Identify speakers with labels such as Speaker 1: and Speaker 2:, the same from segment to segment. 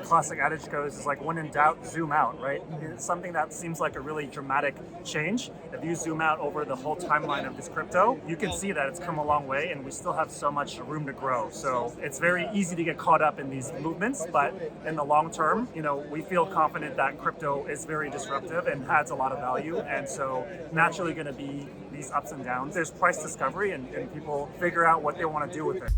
Speaker 1: classic adage goes is like, when in doubt, zoom out, right? It's something that seems like a really dramatic change. If you zoom out over the whole timeline of this crypto, you can see that it's come a long way and we still have so much room to grow. So it's very easy to get caught up in these movements, but in the long term, we feel confident that crypto is very disruptive and adds a lot of value. And so naturally going to be these ups and downs. There's price discovery and people figure out what they want to do with it.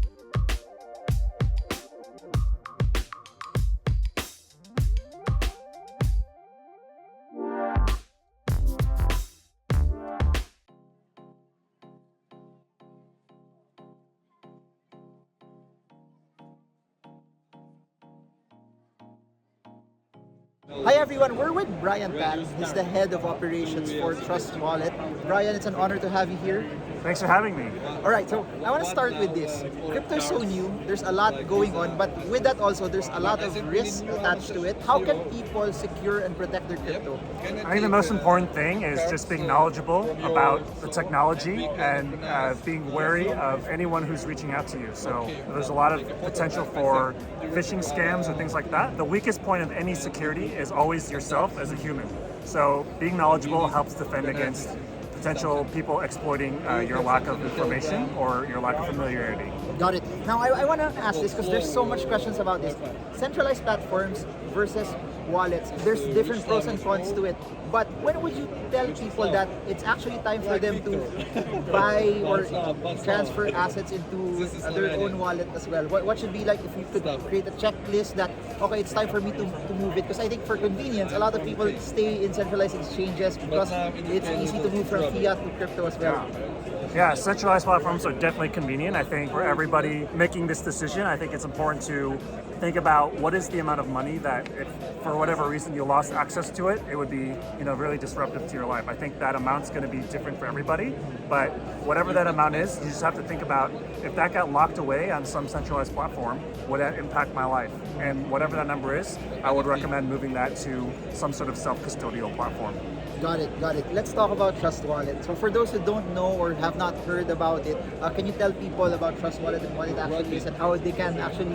Speaker 2: Hi everyone, we're with Brian Tan. He's the head of operations for Trust Wallet. Brian, it's an honor to have you here.
Speaker 1: Thanks for having me.
Speaker 2: All right, so I want to start with this. Crypto is so new, there's a lot going on, but with that also, there's a lot of risk attached to it. How can people secure and protect their crypto?
Speaker 1: I think the most important thing is just being knowledgeable about the technology and being wary of anyone who's reaching out to you. So there's a lot of potential for phishing scams or things like that. The weakest point of any security is always yourself as a human. So being knowledgeable helps defend against potential people exploiting your lack of information or your lack of familiarity.
Speaker 2: Got it. Now I want to ask this because there's so much questions about this. Centralized platforms versus wallets, there's different pros and cons to it. But when would you tell people that it's actually time for them to buy or transfer assets into their own wallet as well? What should be like if you could create a checklist that, okay, it's time for me to move it? Because I think for convenience, a lot of people stay in centralized exchanges because it's easy to move from fiat to crypto as well.
Speaker 1: Yeah, centralized platforms are definitely convenient. I think for everybody making this decision, I think it's important to think about what is the amount of money that if for whatever reason you lost access to it, it would be really disruptive to your life. I think that amount's going to be different for everybody, but whatever that amount is, you just have to think about if that got locked away on some centralized platform, would that impact my life? And whatever that number is, I would recommend moving that to some sort of self-custodial platform.
Speaker 2: Got it. Let's talk about Trust Wallet. So for those who don't know or have not heard about it, can you tell people about Trust Wallet and what it actually is and how they can actually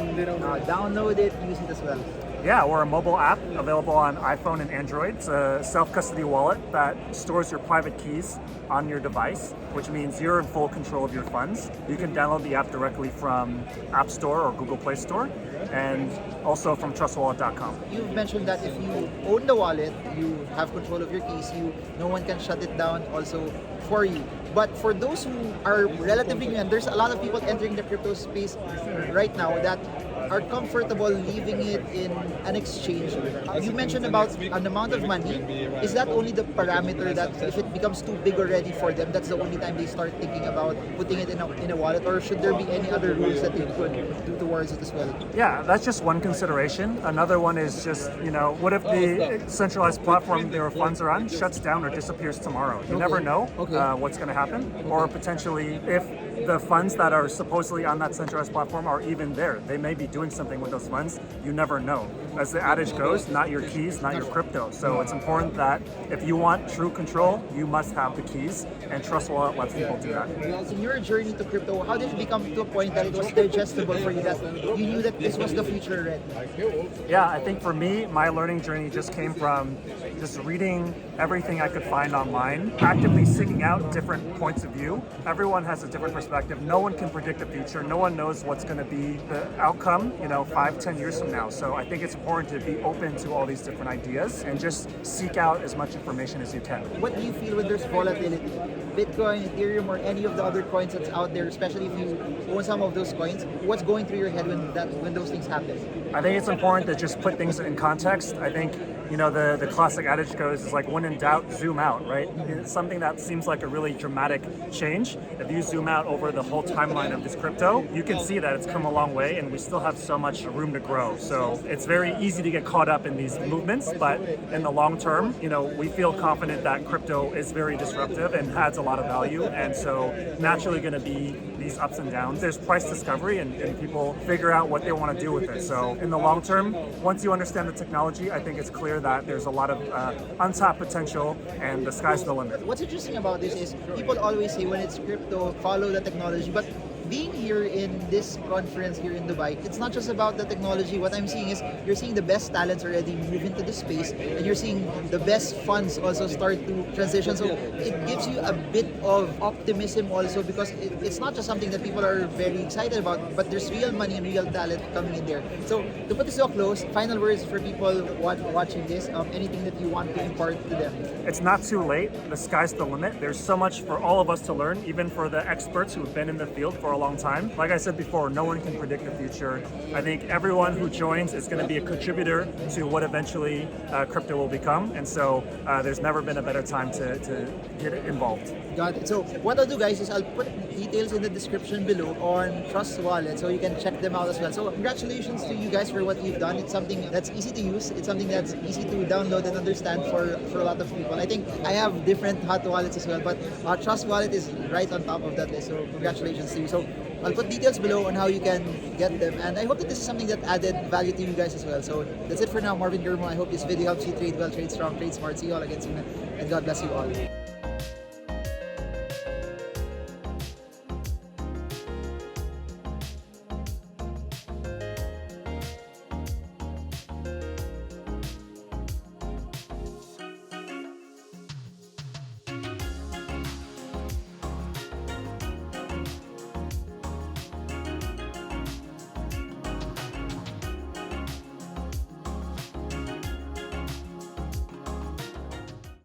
Speaker 2: download it, use it as well?
Speaker 1: Yeah, we're a mobile app available on iPhone and Android. It's a self-custody wallet that stores your private keys on your device, which means you're in full control of your funds. You can download the app directly from App Store or Google Play Store, and also from trustwallet.com.
Speaker 2: You've mentioned that if you own the wallet, you have control of your keys, no one can shut it down also for you. But for those who are relatively new, and there's a lot of people entering the crypto space right now that are comfortable leaving it in an exchange. You mentioned about an amount of money. Is that only the parameter that if it becomes too big already for them, that's the only time they start thinking about putting it in a wallet? Or should there be any other rules that they could do towards it as well?
Speaker 1: Yeah, that's just one consideration. Another one is just, what if the centralized platform their funds are on shuts down or disappears tomorrow? You never know what's going to happen. Or potentially, if the funds that are supposedly on that centralized platform are even there, they may be doing something with those funds. You never know. As the adage goes, not your keys, not your crypto. So it's important that if you want true control, you must have the keys, and Trust Wallet lets people do that.
Speaker 2: In your journey to crypto, how did it become to a point that it was digestible for you, that you knew that this was the future already?
Speaker 1: Yeah, I think for me, my learning journey just came from just reading everything I could find online, actively seeking out different points of view. Everyone has a different perspective. No one can predict the future. No one knows what's going to be the outcome, 5-10 years from now. So I think it's important to be open to all these different ideas and just seek out as much information as you can.
Speaker 2: What do you feel when there's volatility? Bitcoin, Ethereum, or any of the other coins that's out there, especially if you own some of those coins, what's going through your head when those things happen?
Speaker 1: I think it's important to just put things in context. I think the classic adage goes is like, when in doubt, zoom out, right? It's something that seems like a really dramatic change. If you zoom out over the whole timeline of this crypto, you can see that it's come a long way and we still have so much room to grow. So it's very easy to get caught up in these movements, but in the long term, we feel confident that crypto is very disruptive and adds a lot of value. And so naturally going to be these ups and downs. There's price discovery and people figure out what they want to do with it. So in the long term, once you understand the technology, I think it's clear that there's a lot of untapped potential and the sky's the limit.
Speaker 2: What's interesting about this is people always say when it's crypto, follow the technology, but being here in this conference here in Dubai, it's not just about the technology. What I'm seeing is you're seeing the best talents already move into the space, and you're seeing the best funds also start to transition. So it gives you a bit of optimism also, because it's not just something that people are very excited about, but there's real money and real talent coming in there. So to put this to a close, final words for people watching this, anything that you want to impart to them.
Speaker 1: It's not too late. The sky's the limit. There's so much for all of us to learn, even for the experts who've been in the field for a long time. Like I said before, no one can predict the future. I think everyone who joins is going to be a contributor to what eventually crypto will become. And so there's never been a better time to get involved.
Speaker 2: Got it. So what I'll do, guys, is I'll put details in the description below on Trust Wallet, so you can check them out as well. So congratulations to you guys for what you've done. It's something that's easy to use. It's something that's easy to download and understand for a lot of people. I think I have different hot wallets as well, but Trust Wallet is right on top of that list. So congratulations to you. So I'll put details below on how you can get them, and I hope that this is something that added value to you guys as well. So that's it for now. Marvin Germo. I hope this video helps you trade well, trade strong, trade smart. See you all again soon, and God bless you all.